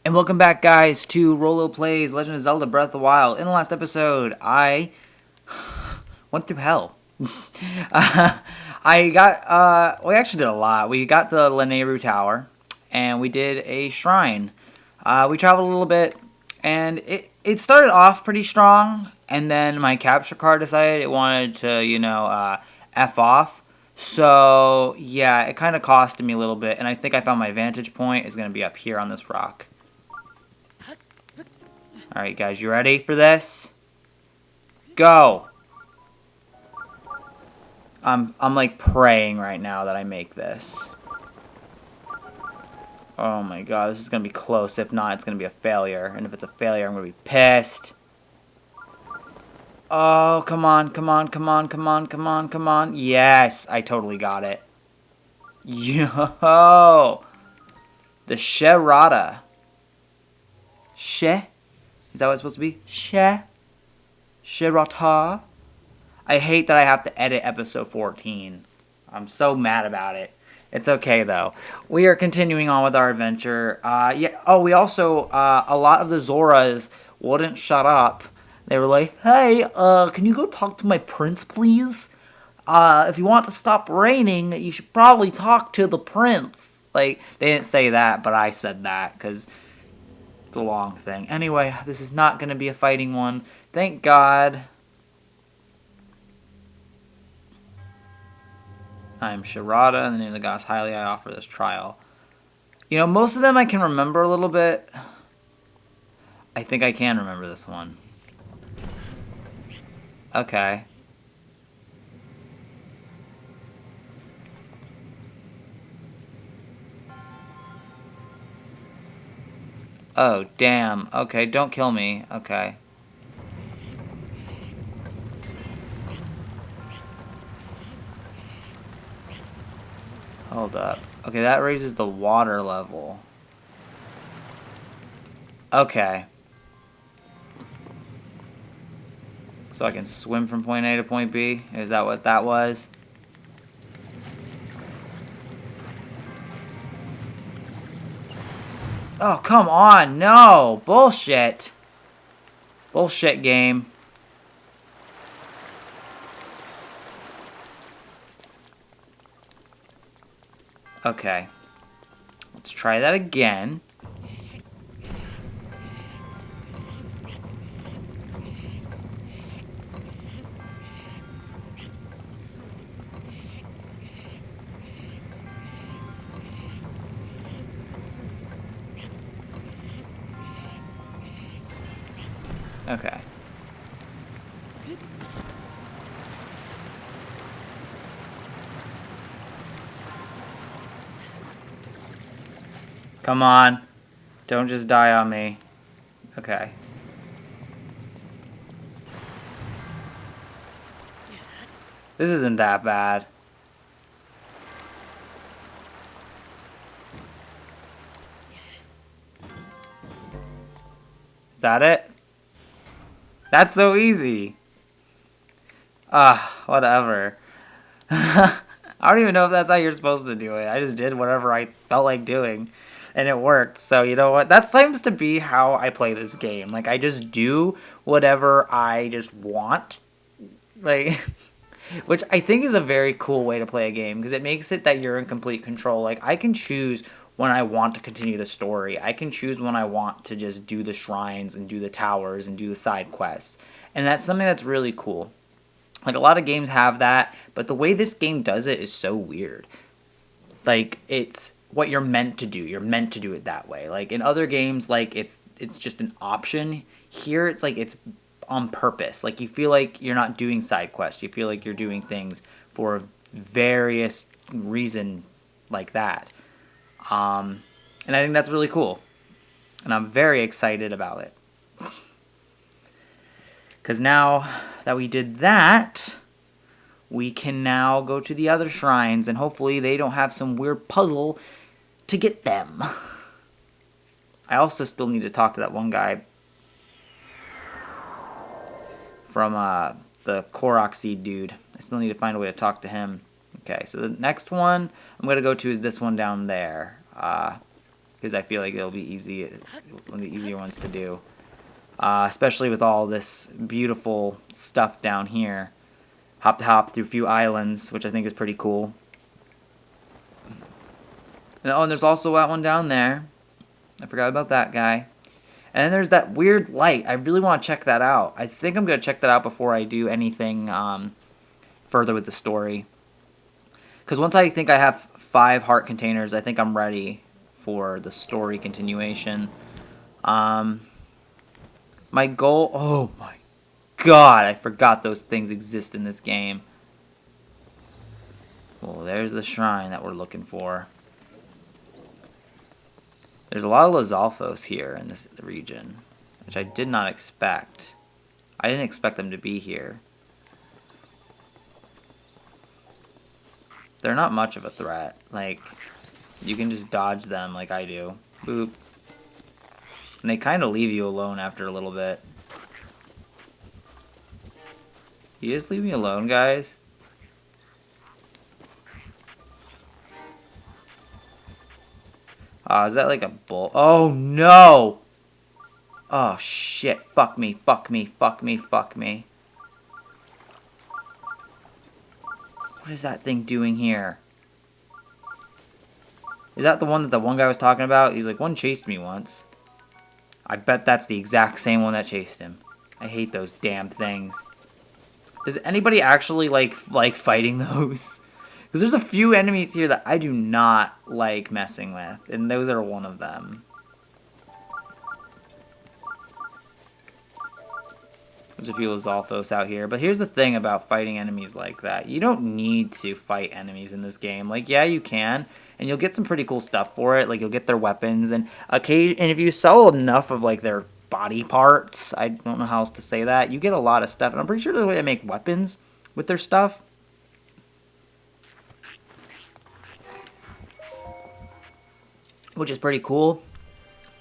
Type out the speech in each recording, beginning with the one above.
And welcome back, guys, to Rollo Plays Legend of Zelda Breath of the Wild. In the last episode, I went through hell. We actually did a lot. We got the Lanayru Tower, and we did a shrine. We traveled a little bit, and it started off pretty strong, and then my capture card decided it wanted to, F off. So, yeah, it kind of costed me a little bit, and I think I found my vantage point is going to be up here on this rock. Alright, guys, you ready for this? Go! I'm like praying right now that I make this. Oh my god, this is gonna be close. If not, it's gonna be a failure. And if it's a failure, I'm gonna be pissed. Oh, come on, come on, come on, come on, come on, come on. Yes, I totally got it. Yo! The Sherada. She? Is that what it's supposed to be? Shirata? I hate that I have to edit episode 14. I'm so mad about it. It's okay, though. We are continuing on with our adventure. We also, a lot of the Zoras wouldn't shut up. They were like, hey, can you go talk to my prince, please? If you want to stop raining, you should probably talk to the prince. Like, they didn't say that, but I said that, because it's a long thing. Anyway, this is not going to be a fighting one. Thank God. I am Sharada, in the name of the gods highly I offer this trial. You know, most of them I can remember a little bit. I think I can remember this one. Okay. Oh, damn. Okay, don't kill me. Okay. Hold up. Okay, that raises the water level. Okay. So I can swim from point A to point B? Is that what that was? Oh, come on. No. Bullshit. Bullshit game. Okay. Let's try that again. Okay. Come on. Don't just die on me. Okay. This isn't that bad. Is that it? That's so easy. Whatever. I don't even know if that's how you're supposed to do it. I just did whatever I felt like doing, and it worked. So, you know what? That seems to be how I play this game. Like, I just do whatever I just want. Like, which I think is a very cool way to play a game, because it makes it that you're in complete control. Like, I can choose when I want to continue the story. I can choose when I want to just do the shrines and do the towers and do the side quests. And that's something that's really cool. Like, a lot of games have that, but the way this game does it is so weird. Like, it's what you're meant to do. You're meant to do it that way. Like, in other games, like, it's just an option. Here, it's like it's on purpose. Like, you feel like you're not doing side quests. You feel like you're doing things for various reason like that. And I think that's really cool. And I'm very excited about it. Because now that we did that, we can now go to the other shrines, and hopefully they don't have some weird puzzle to get them. I also still need to talk to that one guy from the Korok Seed dude. I still need to find a way to talk to him. Okay, so the next one I'm going to go to is this one down there. Because because I feel like it'll be easy, one of the easier ones to do. Especially with all this beautiful stuff down here. Hop to hop through a few islands, which I think is pretty cool. And there's also that one down there. I forgot about that guy. And then there's that weird light. I really want to check that out. I think I'm going to check that out before I do anything further with the story. Because once I think I have 5 heart containers, I think I'm ready for the story continuation. My goal... Oh my god, I forgot those things exist in this game. Well, there's the shrine that we're looking for. There's a lot of Lizalfos here in this region, which I did not expect. I didn't expect them to be here. They're not much of a threat. Like, you can just dodge them like I do. Boop. And they kind of leave you alone after a little bit. You just leave me alone, guys? Is that like a bull? Oh, no! Oh, shit. Fuck me, fuck me, fuck me, fuck me. What is that thing doing here? Is that the one that the one guy was talking about? He's like, one chased me once. I bet that's the exact same one that chased him. I hate those damn things. Does anybody actually like fighting those? Because there's a few enemies here that I do not like messing with, and those are one of them. There's a few Lizalfos out here, but here's the thing about fighting enemies like that. You don't need to fight enemies in this game. Like, yeah, you can, and you'll get some pretty cool stuff for it. Like, you'll get their weapons, and if you sell enough of, like, their body parts, I don't know how else to say that, you get a lot of stuff, and I'm pretty sure there's a way to make weapons with their stuff. Which is pretty cool.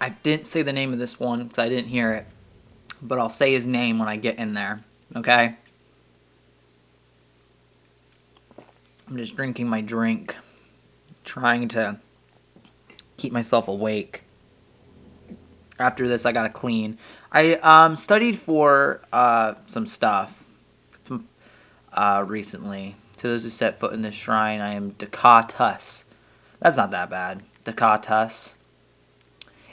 I didn't say the name of this one because I didn't hear it. But I'll say his name when I get in there. Okay? I'm just drinking my drink. Trying to keep myself awake. After this, I gotta clean. I studied for some stuff recently. To those who set foot in this shrine, I am Dakatus. That's not that bad. Dakatus.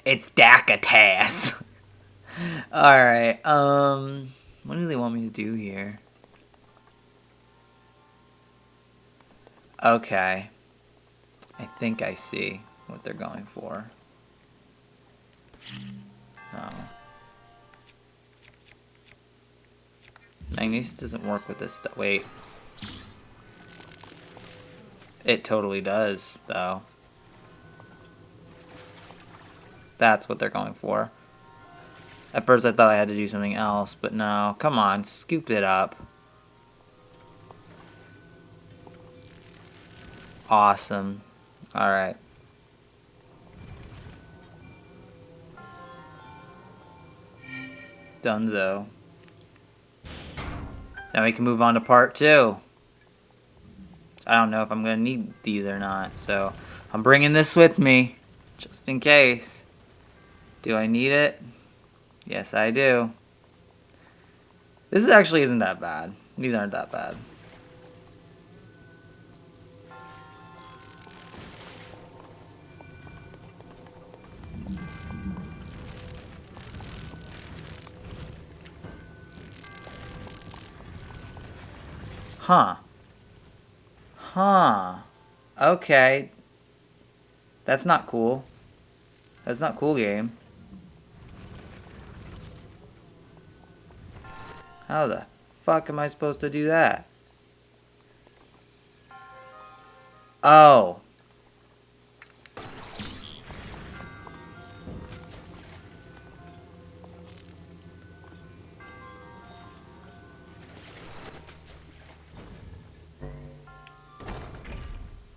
It's Dakatas. Alright, what do they want me to do here? Okay. I think I see what they're going for. No. Magnesis doesn't work with this stuff. Wait. It totally does, though. That's what they're going for. At first I thought I had to do something else, but no. Come on, scoop it up. Awesome. Alright. Dunzo. Now we can move on to part 2. I don't know if I'm going to need these or not, so I'm bringing this with me, just in case. Do I need it? Yes, I do. This actually isn't that bad. These aren't that bad. Huh. Huh. Okay. That's not cool. That's not cool, game. How the fuck am I supposed to do that? Oh.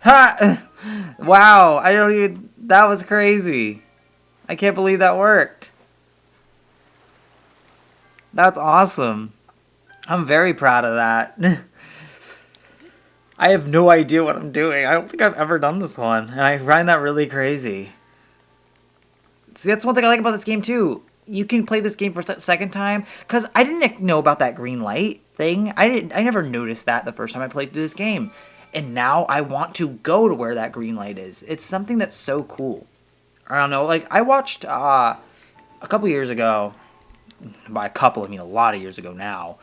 Ha! Wow, I don't even... That was crazy. I can't believe that worked. That's awesome. I'm very proud of that. I have no idea what I'm doing. I don't think I've ever done this one, and I find that really crazy. See, that's one thing I like about this game too. You can play this game for a second time because I didn't know about that green light thing. I never noticed that the first time I played through this game, and now I want to go to where that green light is. It's something that's so cool. I don't know. Like I watched a couple years ago. By a couple, I mean a lot of years ago now.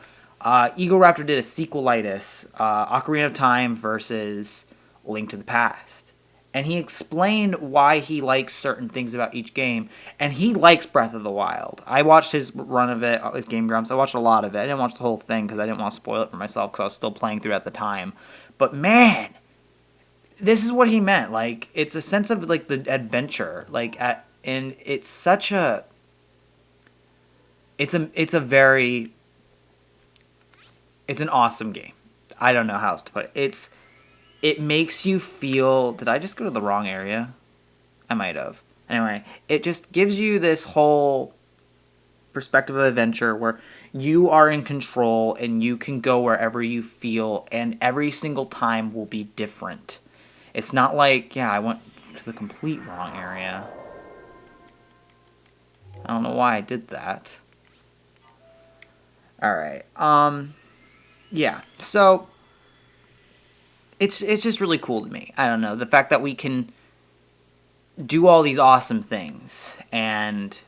Eagle Raptor did a sequelitis, Ocarina of Time versus Link to the Past. And he explained why he likes certain things about each game. And he likes Breath of the Wild. I watched his run of it with Game Grumps. I watched a lot of it. I didn't watch the whole thing because I didn't want to spoil it for myself because I was still playing through at the time. But man, this is what he meant. Like, it's a sense of, like, the adventure. And it's such a... It's an awesome game. I don't know how else to put it. It makes you feel... Did I just go to the wrong area? I might have. Anyway, it just gives you this whole perspective of adventure where you are in control and you can go wherever you feel, and every single time will be different. It's not like, yeah, I went to the complete wrong area. I don't know why I did that. Alright, yeah, so... It's just really cool to me. I don't know, the fact that we can do all these awesome things and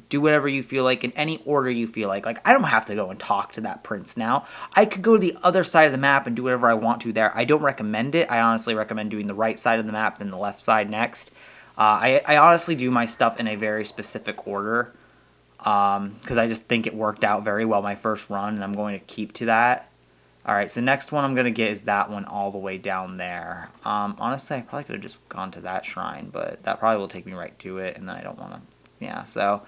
do whatever you feel like in any order you feel like. Like, I don't have to go and talk to that prince now. I could go to the other side of the map and do whatever I want to there. I don't recommend it. I honestly recommend doing the right side of the map, then the left side next. I honestly do my stuff in a very specific order because I just think it worked out very well my first run, and I'm going to keep to that. Alright, so next one I'm going to get is that one all the way down there. Honestly, I probably could have just gone to that shrine, but that probably will take me right to it, and then I don't want to... Yeah, so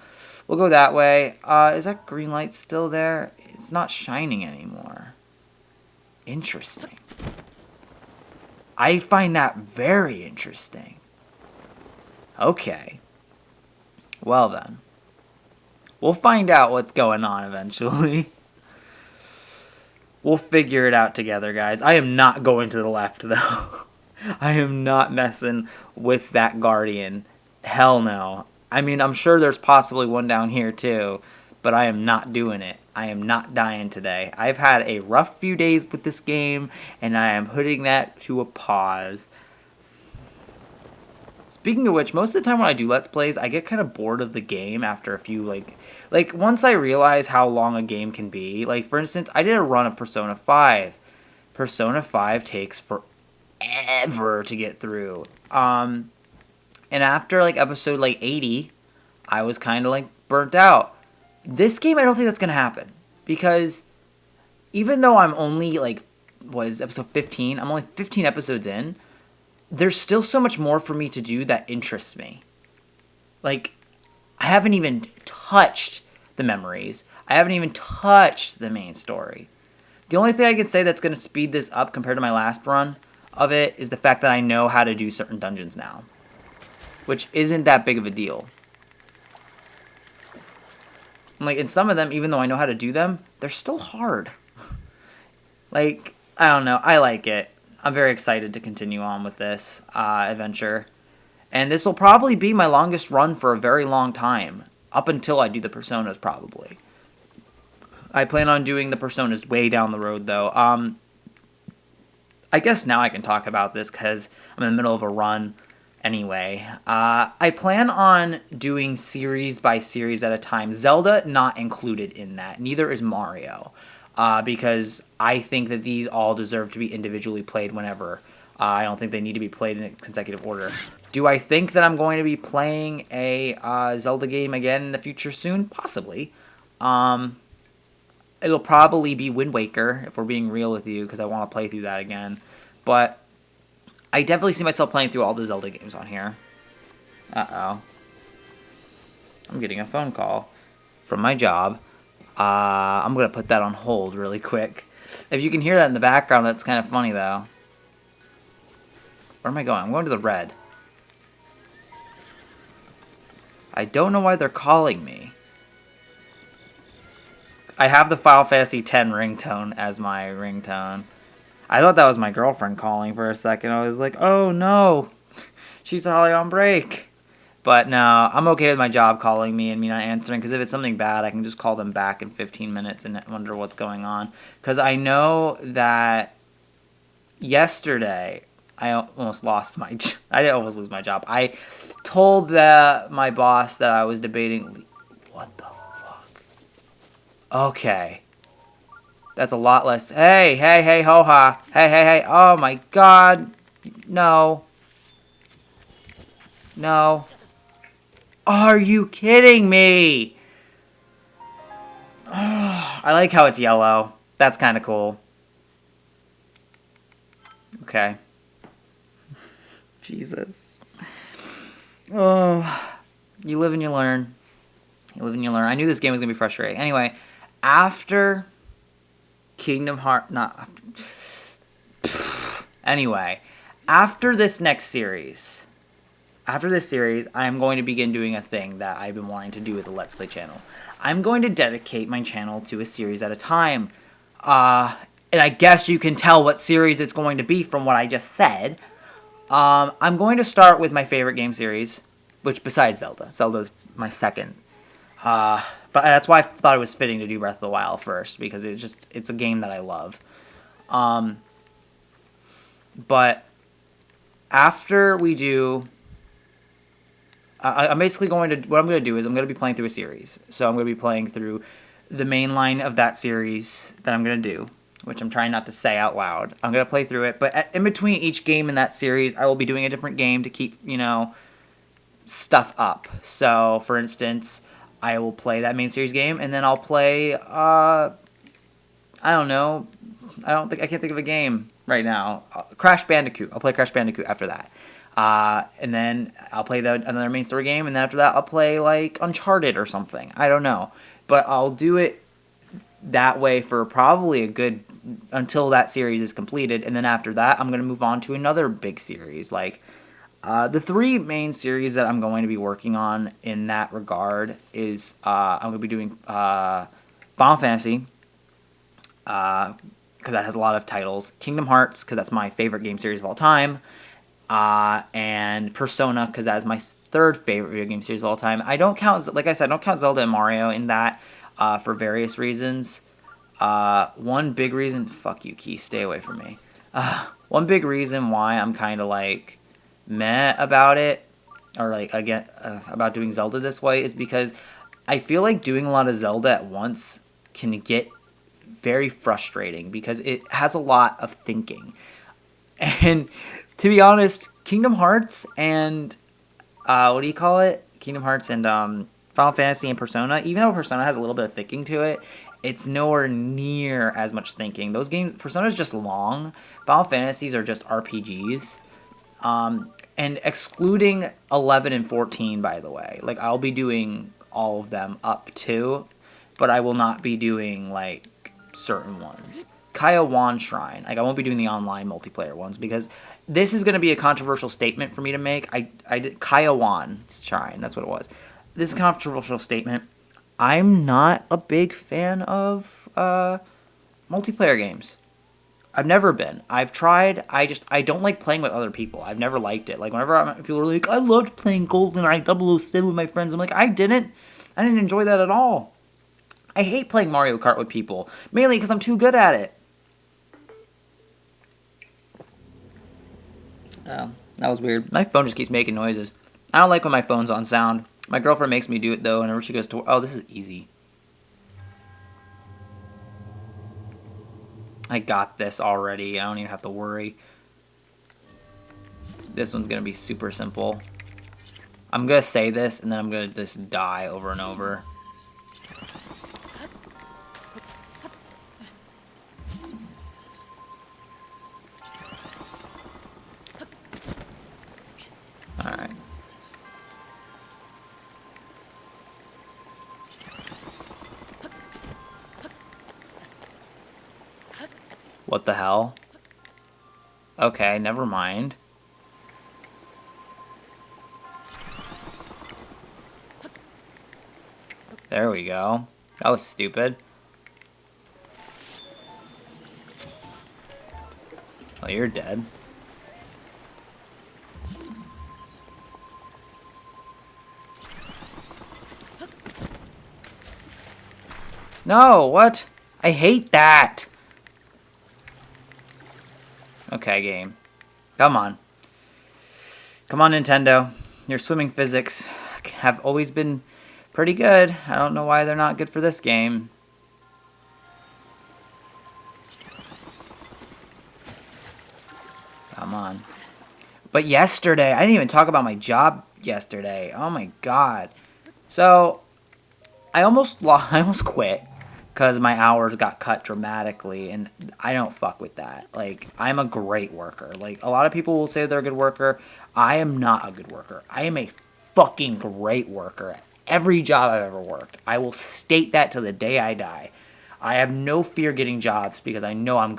we'll go that way. Is that green light still there? It's not shining anymore. Interesting. I find that very interesting. Okay. Well then. We'll find out what's going on eventually. We'll figure it out together, guys. I am not going to the left, though. I am not messing with that Guardian. Hell no. I mean, I'm sure there's possibly one down here, too. But I am not doing it. I am not dying today. I've had a rough few days with this game, and I am putting that to a pause. Speaking of which, most of the time when I do Let's Plays, I get kind of bored of the game after a few, like, once I realize how long a game can be. Like, for instance, I did a run of Persona 5. Persona 5 takes forever to get through. And after, like, episode, 80, I was kind of, burnt out. This game, I don't think that's going to happen. Because even though I'm only, was episode 15? I'm only 15 episodes in. There's still so much more for me to do that interests me. Like, I haven't even touched the memories. I haven't even touched the main story. The only thing I can say that's going to speed this up compared to my last run of it is the fact that I know how to do certain dungeons now. Which isn't that big of a deal. Like, in some of them, even though I know how to do them, they're still hard. I don't know. I like it. I'm very excited to continue on with this adventure. And this will probably be my longest run for a very long time. Up until I do the Personas, probably. I plan on doing the Personas way down the road, though. I guess now I can talk about this because I'm in the middle of a run anyway. I plan on doing series by series at a time. Zelda not included in that. Neither is Mario. Because I think that these all deserve to be individually played whenever. I don't think they need to be played in consecutive order. Do I think that I'm going to be playing a Zelda game again in the future soon? Possibly. It'll probably be Wind Waker, if we're being real with you, because I want to play through that again. But I definitely see myself playing through all the Zelda games on here. Uh-oh. I'm getting a phone call from my job. I'm going to put that on hold really quick. If you can hear that in the background, that's kind of funny, though. Where am I going? I'm going to the red. I don't know why they're calling me. I have the Final Fantasy X ringtone as my ringtone. I thought that was my girlfriend calling for a second. I was like, oh no, she's probably on break. But no, I'm okay with my job calling me and me not answering, because if it's something bad, I can just call them back in 15 minutes and wonder what's going on. Because I know that yesterday I almost lost my I didn't almost lose my job. I told my boss that I was debating. What the fuck? Okay. That's a lot less. Hey, hey, hey, ho ha. Hey, hey, hey. Oh my god. No. No. Are you kidding me? Oh, I like how it's yellow. That's kind of cool. Okay. Jesus. Oh, you live and you learn. You live and you learn. I knew this game was going to be frustrating. Anyway, after Kingdom Hearts... Not after... Anyway, after this next series... After this series, I'm going to begin doing a thing that I've been wanting to do with the Let's Play channel. I'm going to dedicate my channel to a series at a time. And I guess you can tell what series it's going to be from what I just said. I'm going to start with my favorite game series, which besides Zelda. Zelda's my second. But that's why I thought it was fitting to do Breath of the Wild first, because it's a game that I love. But after we do... I'm basically what I'm going to do is I'm going to be playing through a series. So I'm going to be playing through the main line of that series that I'm going to do, which I'm trying not to say out loud. I'm going to play through it, but in between each game in that series, I will be doing a different game to keep, stuff up. So, for instance, I will play that main series game, and then I'll play, I don't know, I can't think of a game right now. Crash Bandicoot. I'll play Crash Bandicoot after that. And then I'll play another main story game, and then after that I'll play, like, Uncharted or something. I don't know. But I'll do it that way for probably a good... until that series is completed, and then after that I'm going to move on to another big series. Like, the three main series that I'm going to be working on in that regard is I'm going to be doing Final Fantasy, because that has a lot of titles, Kingdom Hearts, because that's my favorite game series of all time, and Persona, because that is my third favorite video game series of all time. I don't count, like I said, I don't count Zelda and Mario in that for various reasons. One big reason... Fuck you, Key. Stay away from me. One big reason why I'm kind of, like, meh about it, or, like, again, about doing Zelda this way, is because I feel like doing a lot of Zelda at once can get very frustrating, because it has a lot of thinking. And, to be honest, Kingdom Hearts and, Kingdom Hearts and, Final Fantasy and Persona, even though Persona has a little bit of thinking to it, it's nowhere near as much thinking. Those games, Persona's just long. Final Fantasies are just RPGs. And excluding 11 and 14, by the way. Like, I'll be doing all of them up to, but I will not be doing, like, certain ones. Kaya Wan Shrine. Like, I won't be doing the online multiplayer ones, because this is going to be a controversial statement for me to make. I did Kaya Wan Shrine. That's what it was. This is a controversial statement. I'm not a big fan of multiplayer games. I've never been. I've tried. I don't like playing with other people. I've never liked it. Like, whenever people are like, I loved playing GoldenEye 007 with my friends, I'm like, I didn't enjoy that at all. I hate playing Mario Kart with people, mainly because I'm too good at it. Oh, that was weird. My phone just keeps making noises. I don't like when my phone's on sound. My girlfriend makes me do it, though, whenever she goes to... Oh, this is easy. I got this already. I don't even have to worry. This one's going to be super simple. I'm going to say this, and then I'm going to just die over and over. Alright. What the hell? Okay, never mind. There we go. That was stupid. Well, you're dead. No, what? I hate that. Okay, game. Come on. Come on, Nintendo. Your swimming physics have always been pretty good. I don't know why they're not good for this game. Come on. But yesterday, I didn't even talk about my job yesterday. Oh my god. So, I almost quit because my hours got cut dramatically, and I don't fuck with that. Like, I'm a great worker. Like, a lot of people will say they're a good worker. I am not a good worker. I am a fucking great worker at every job I've ever worked. I will state that to the day I die. I have no fear getting jobs because I know I'm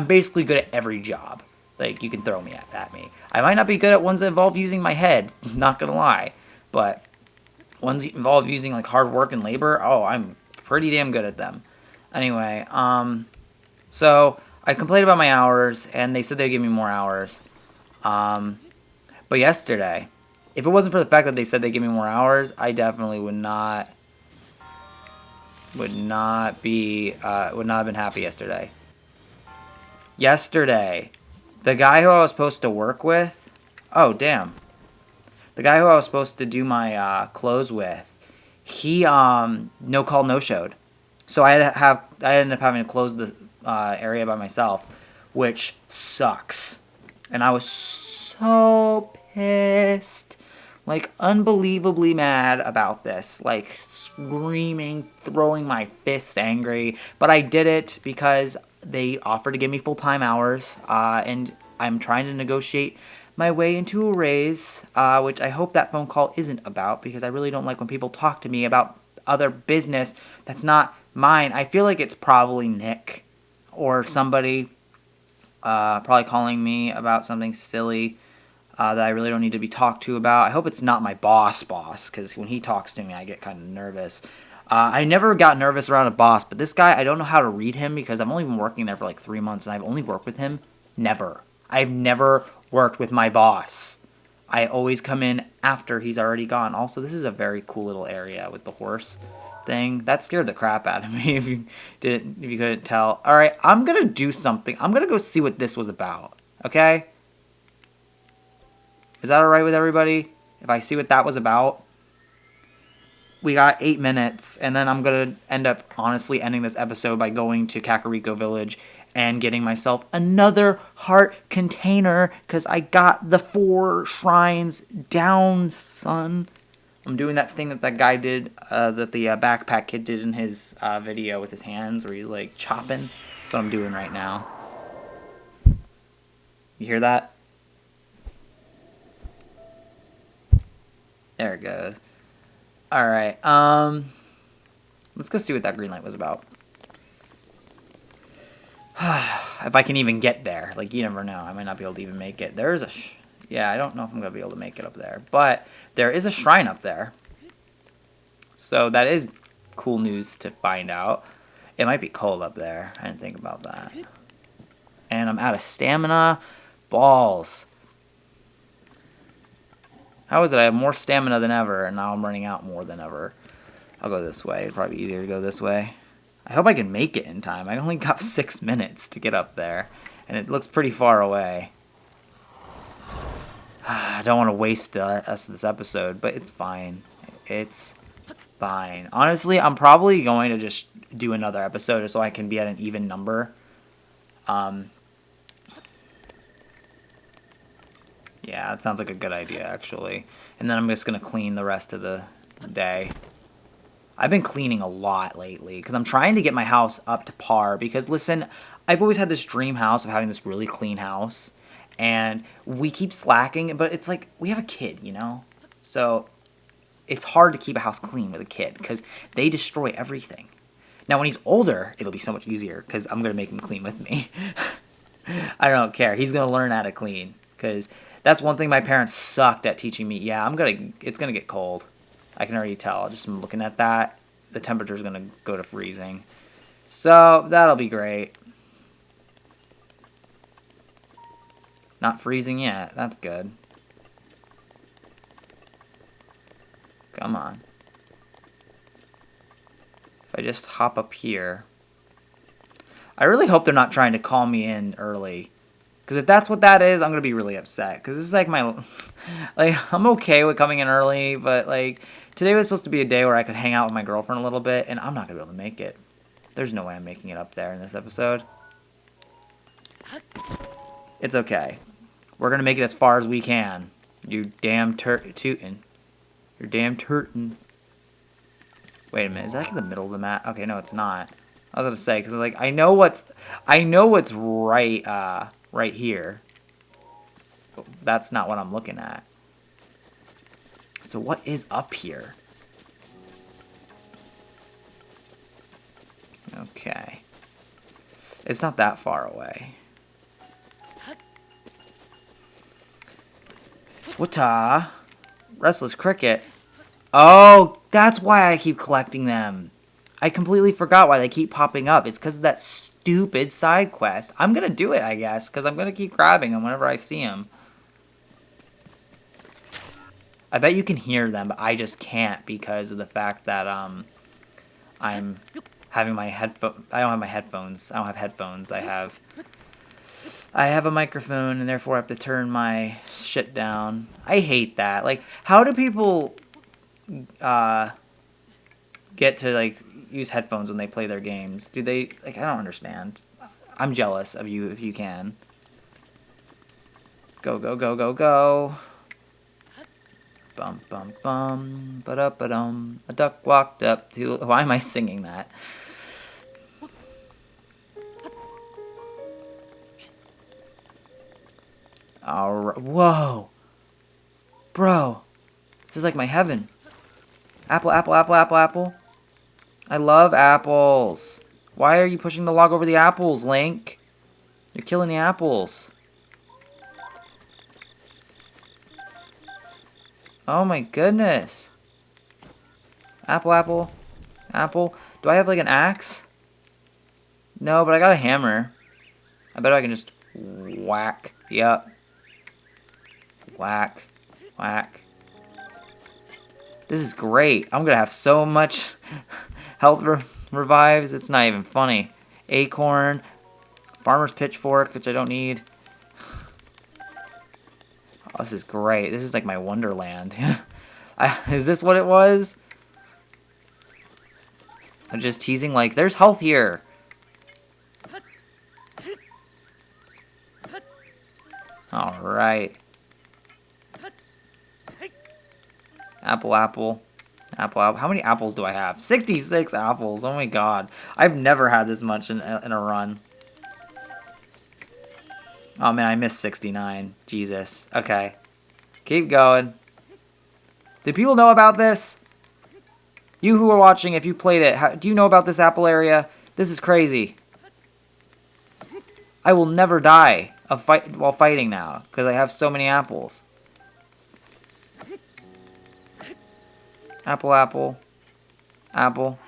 basically good at every job. Like, you can throw me at me. I might not be good at ones that involve using my head, not gonna lie. But ones that involve using, like, hard work and labor, oh, I'm pretty damn good at them. Anyway, so I complained about my hours, and they said they'd give me more hours. But yesterday, if it wasn't for the fact that they said they'd give me more hours, I definitely would not have been happy yesterday. Yesterday, the guy who I was supposed to work with, oh damn, the guy who I was supposed to do my clothes with, he no call no showed, so I ended up having to close the area by myself, which sucks, and I was so pissed, like unbelievably mad about this, like screaming, throwing my fists angry, but I did it because they offered to give me full-time hours, and I'm trying to negotiate my way into a raise, which I hope that phone call isn't about, because I really don't like when people talk to me about other business that's not mine. I feel like it's probably Nick or somebody probably calling me about something silly that I really don't need to be talked to about. I hope it's not my boss, because when he talks to me, I get kind of nervous. I never got nervous around a boss, but this guy, I don't know how to read him because I've only been working there for like 3 months, and I've only worked with him. I've never worked with my boss. I always come in after he's already gone. Also, this is a very cool little area with the horse thing. That scared the crap out of me if you couldn't tell. All right, I'm going to do something. I'm going to go see what this was about. Okay? Is that all right with everybody? If I see what that was about? We got 8 minutes, and then I'm going to end up honestly ending this episode by going to Kakariko Village and getting myself another heart container because I got the 4 shrines down, son. I'm doing that thing that guy did, that the backpack kid did in his video with his hands where he's like chopping. That's what I'm doing right now. You hear that? There it goes. Alright, let's go see what that green light was about. If I can even get there. Like, you never know. I might not be able to even make it. There's a... yeah, I don't know if I'm going to be able to make it up there. But there is a shrine up there. So that is cool news to find out. It might be cold up there. I didn't think about that. And I'm out of stamina. Balls. How is it? I have more stamina than ever, and now I'm running out more than ever. I'll go this way. It'd probably be easier to go this way. I hope I can make it in time. I only got 6 minutes to get up there, and it looks pretty far away. I don't want to waste the rest of this episode, but it's fine. It's fine. Honestly, I'm probably going to just do another episode just so I can be at an even number. Yeah, that sounds like a good idea, actually. And then I'm just going to clean the rest of the day. I've been cleaning a lot lately because I'm trying to get my house up to par because, listen, I've always had this dream house of having this really clean house. And we keep slacking, but it's like we have a kid, you know? So it's hard to keep a house clean with a kid because they destroy everything. Now, when he's older, it'll be so much easier because I'm going to make him clean with me. I don't care. He's going to learn how to clean because that's one thing my parents sucked at teaching me. Yeah, it's going to get cold. I can already tell. Just from looking at that, the temperature's going to go to freezing. So that'll be great. Not freezing yet. That's good. Come on. If I just hop up here. I really hope they're not trying to call me in early. Because if that's what that is, I'm going to be really upset. Because this is like my... like, I'm okay with coming in early, but like... Today was supposed to be a day where I could hang out with my girlfriend a little bit, and I'm not going to be able to make it. There's no way I'm making it up there in this episode. It's okay. We're going to make it as far as we can. You damn tootin'. You're damn turtin'. Wait a minute, is that like in the middle of the map? Okay, no, it's not. I was gonna say, because like I know what's right right here. But that's not what I'm looking at. So what is up here? Okay. It's not that far away. Wata. Restless Cricket. Oh, that's why I keep collecting them. I completely forgot why they keep popping up. It's because of that stupid side quest. I'm going to do it, I guess, because I'm going to keep grabbing them whenever I see them. I bet you can hear them, but I just can't because of the fact that I'm having my headphone. I don't have my headphones. I don't have headphones. I have a microphone, and therefore I have to turn my shit down. I hate that. Like, how do people get to like use headphones when they play their games? Do they like? I don't understand. I'm jealous of you if you can. Go go go go go. Bum bum bum. Ba-da-ba-dum. A duck walked up to. Why am I singing that? Alright. Whoa, bro. This is like my heaven. Apple, apple, apple, apple, apple. I love apples. Why are you pushing the log over the apples, Link? You're killing the apples. Oh my goodness. Apple, apple, apple. Do I have like an axe? No, but I got a hammer. I bet I can just whack. Yep. Whack. Whack. This is great. I'm going to have so much health revives. It's not even funny. Acorn. Farmer's pitchfork, which I don't need. Oh, this is great. This is like my wonderland. Is this what it was? I'm just teasing like, there's health here. Alright. Apple, apple. Apple, apple. How many apples do I have? 66 apples. Oh my god. I've never had this much in a run. Oh man, I missed 69. Jesus. Okay. Keep going. Do people know about this? You who are watching, if you played it, do you know about this apple area? This is crazy. I will never die while fighting now, because I have so many apples. Apple, apple. Apple.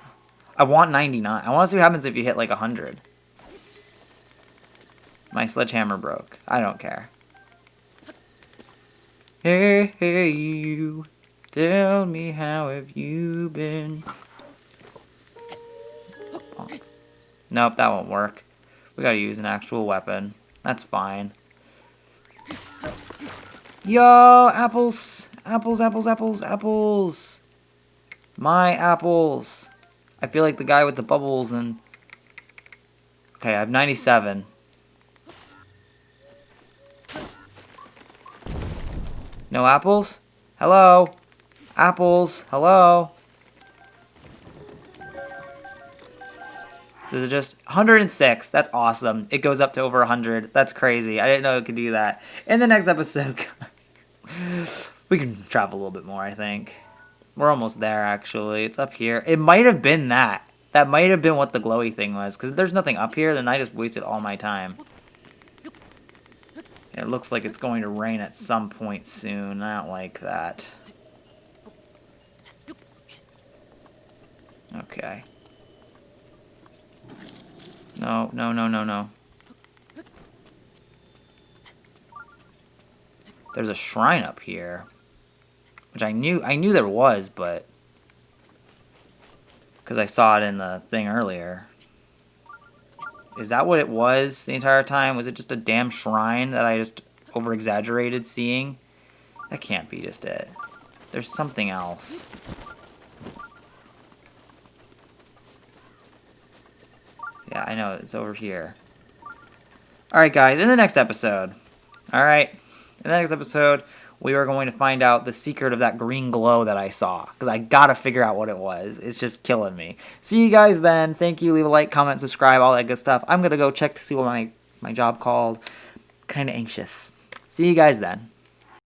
I want 99. I want to see what happens if you hit like 100. My sledgehammer broke. I don't care. Hey, hey, you. Tell me how have you been? Oh. Nope, that won't work. We gotta use an actual weapon. That's fine. Yo, apples. Apples, apples, apples, apples. My apples. I feel like the guy with the bubbles and... Okay, I have 97. No apples? Hello? Apples? Hello? Does it just... 106. That's awesome. It goes up to over 100. That's crazy. I didn't know it could do that. In the next episode, we can travel a little bit more, I think. We're almost there, actually. It's up here. It might have been that. That might have been what the glowy thing was. Because if there's nothing up here, then I just wasted all my time. It looks like it's going to rain at some point soon. I don't like that. Okay. No, no, no, no, no. There's a shrine up here. Which I knew there was, but... Because I saw it in the thing earlier. Is that what it was the entire time? Was it just a damn shrine that I just over-exaggerated seeing? That can't be just it. There's something else. Yeah, I know. It's over here. Alright, guys. In the next episode. Alright. In the next episode, we are going to find out the secret of that green glow that I saw. Because I gotta figure out what it was. It's just killing me. See you guys then. Thank you. Leave a like, comment, subscribe, all that good stuff. I'm gonna go check to see what my job called. Kinda anxious. See you guys then.